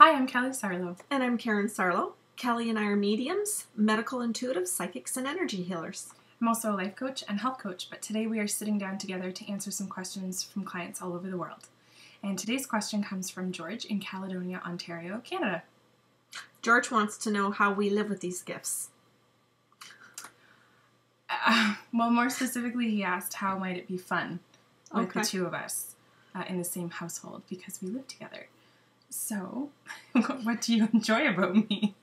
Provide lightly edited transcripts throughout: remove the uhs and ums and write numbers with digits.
Hi, I'm Kelly Sarlo. And I'm Karen Sarlo. Kelly and I are mediums, medical intuitives, psychics, and energy healers. I'm also a life coach and health coach, but today we are sitting down together to answer some questions from clients all over the world. And today's question comes from George in Caledonia, Ontario, Canada. George wants to know how we live with these gifts. Well, more specifically, he asked how might it be fun with the two of us in the same household because we live together. So, what do you enjoy about me?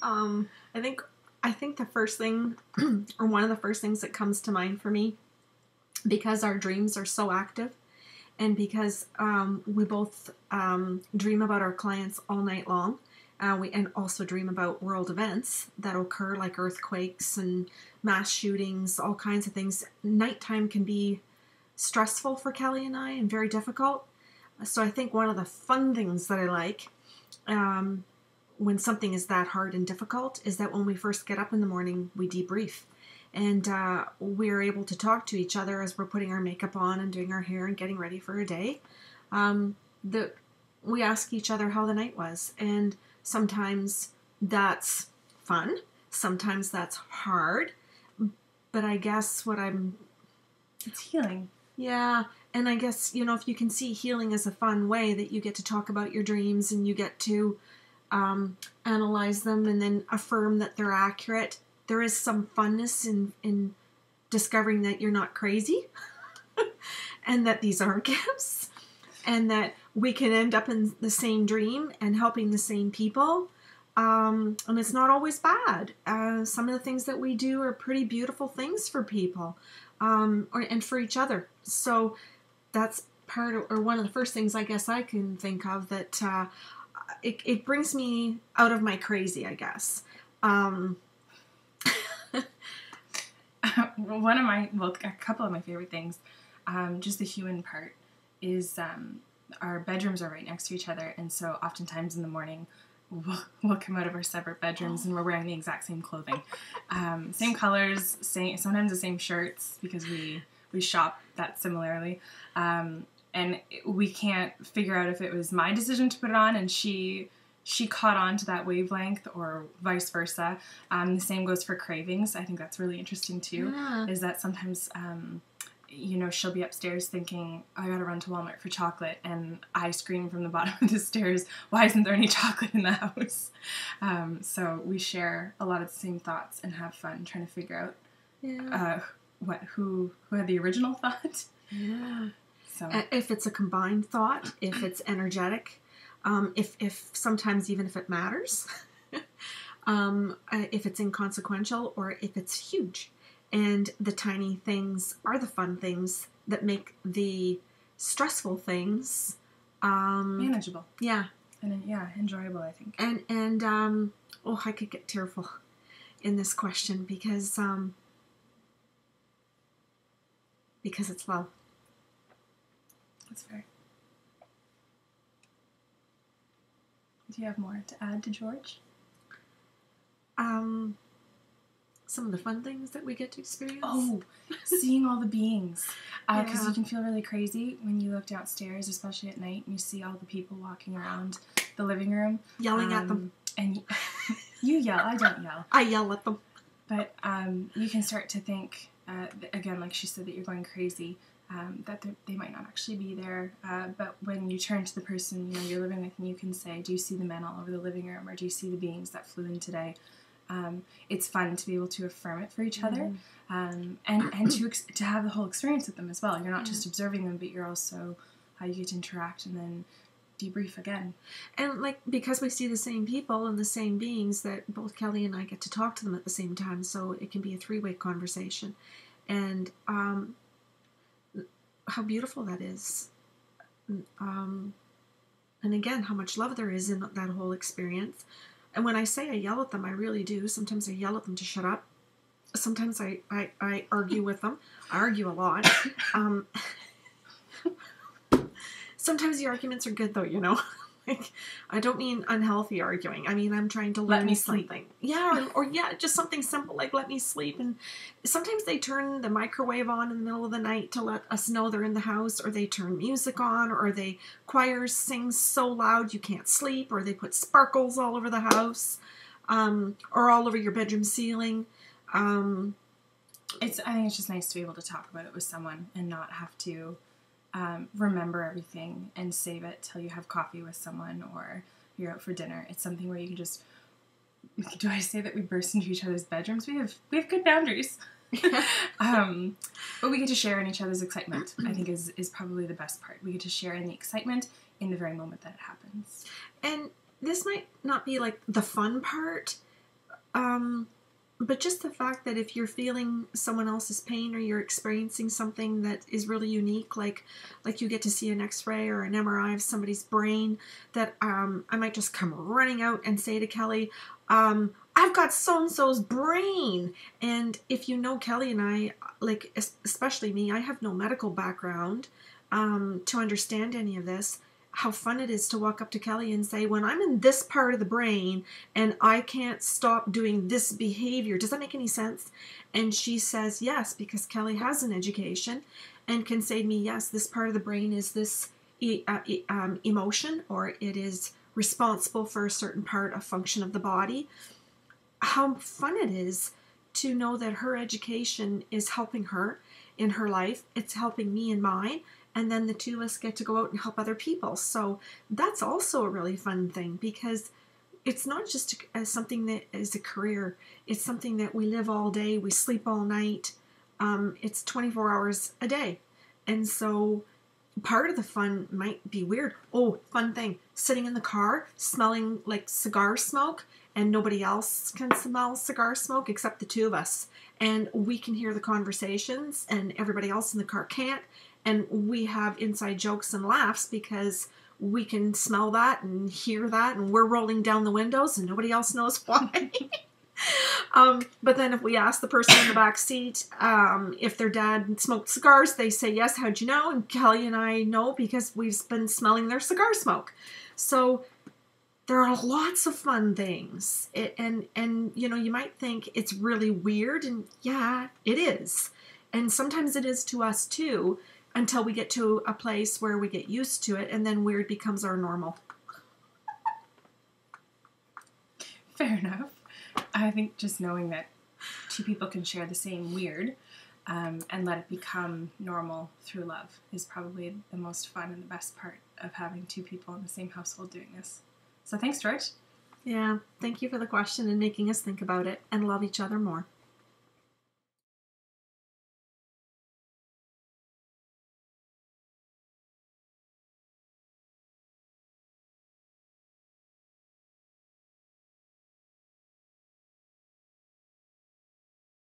I think the first thing, or one of the first things that comes to mind for me, because our dreams are so active, and because we both dream about our clients all night long, and also dream about world events that occur, like earthquakes and mass shootings, all kinds of things. Nighttime can be stressful for Kelly and I, and very difficult. So I think one of the fun things that I like when something is that hard and difficult is that when we first get up in the morning, we debrief. And we're able to talk to each other as we're putting our makeup on and doing our hair and getting ready for a day. We ask each other how the night was. And sometimes that's fun. Sometimes that's hard. But I guess it's healing. Yeah. And I guess, if you can see healing as a fun way that you get to talk about your dreams and you get to analyze them and then affirm that they're accurate, there is some funness in discovering that you're not crazy and that these are gifts and that we can end up in the same dream and helping the same people. And it's not always bad. Some of the things that we do are pretty beautiful things for people and for each other. So that's one of the first things I guess I can think of that it brings me out of my crazy, I guess. A couple of my favorite things, just the human part, is our bedrooms are right next to each other, and so oftentimes in the morning we'll come out of our separate bedrooms and we're wearing the exact same clothing, same colors, sometimes the same shirts because we shop that similarly, and we can't figure out if it was my decision to put it on and she caught on to that wavelength or vice versa. The same goes for cravings. I think that's really interesting too. Yeah. Is that sometimes she'll be upstairs thinking, I gotta run to Walmart for chocolate, and I scream from the bottom of the stairs, why isn't there any chocolate in the house? So we share a lot of the same thoughts and have fun trying to figure out who had the original thought. Yeah. So if it's a combined thought, if it's energetic, if sometimes even if it matters, if it's inconsequential or if it's huge. And the tiny things are the fun things that make the stressful things manageable. Yeah. And enjoyable, I think. And I could get tearful in this question because it's love. That's fair. Do you have more to add to George? Some of the fun things that we get to experience. Oh, seeing all the beings. Because you can feel really crazy when you look downstairs, especially at night, and you see all the people walking around the living room. Yelling at them. And you yell. I don't yell. I yell at them. But you can start to think, again, like she said, that you're going crazy, that they might not actually be there. But when you turn to the person you're living with and you can say, do you see the men all over the living room, or do you see the beings that flew in today? It's fun to be able to affirm it for each other, and to have the whole experience with them as well. You're not just observing them, but you're also you get to interact and then debrief again. And because we see the same people and the same beings, that both Kelly and I get to talk to them at the same time, so it can be a three-way conversation. And how beautiful that is. And again, how much love there is in that whole experience. And when I say I yell at them, I really do. Sometimes I yell at them to shut up. Sometimes I argue with them. I argue a lot. Sometimes the arguments are good, though, Like, I don't mean unhealthy arguing. I mean, I'm trying to Let learn me sleep. something. Yeah, or yeah, just something simple like let me sleep. And sometimes they turn the microwave on in the middle of the night to let us know they're in the house, or they turn music on, or they choirs sing so loud you can't sleep, or they put sparkles all over the house, or all over your bedroom ceiling. I think it's just nice to be able to talk about it with someone and not have to remember everything and save it till you have coffee with someone or you're out for dinner. It's something where you can just, do I say that we burst into each other's bedrooms? We have good boundaries. But we get to share in each other's excitement, I think is probably the best part. We get to share in the excitement in the very moment that it happens. And this might not be like the fun part, but just the fact that if you're feeling someone else's pain or you're experiencing something that is really unique, like you get to see an x-ray or an MRI of somebody's brain, that I might just come running out and say to Kelly, I've got so-and-so's brain. And if you know Kelly and I, like especially me, I have no medical background to understand any of this. How fun it is to walk up to Kelly and say, when I'm in this part of the brain and I can't stop doing this behavior, does that make any sense? And she says yes, because Kelly has an education and can say to me, yes, this part of the brain is this emotion, or it is responsible for a certain part of function of the body. How fun it is to know that her education is helping her in her life. It's helping me in mine. And then the two of us get to go out and help other people. So that's also a really fun thing, because it's not just something that is a career. It's something that we live all day. We sleep all night. It's 24 hours a day. And so part of the fun might be weird. Oh, fun thing. Sitting in the car, smelling like cigar smoke, and nobody else can smell cigar smoke except the two of us. And we can hear the conversations, and everybody else in the car can't. And we have inside jokes and laughs because we can smell that and hear that, and we're rolling down the windows and nobody else knows why. But then if we ask the person in the back seat if their dad smoked cigars, they say, yes, how'd you know? And Kelly and I know because we've been smelling their cigar smoke. So there are lots of fun things. And you know, you might think it's really weird, and yeah, it is. And sometimes it is to us too, until we get to a place where we get used to it, and then weird becomes our normal. Fair enough. I think just knowing that two people can share the same weird and let it become normal through love is probably the most fun and the best part of having two people in the same household doing this. So thanks, George. Yeah, thank you for the question and making us think about it and love each other more.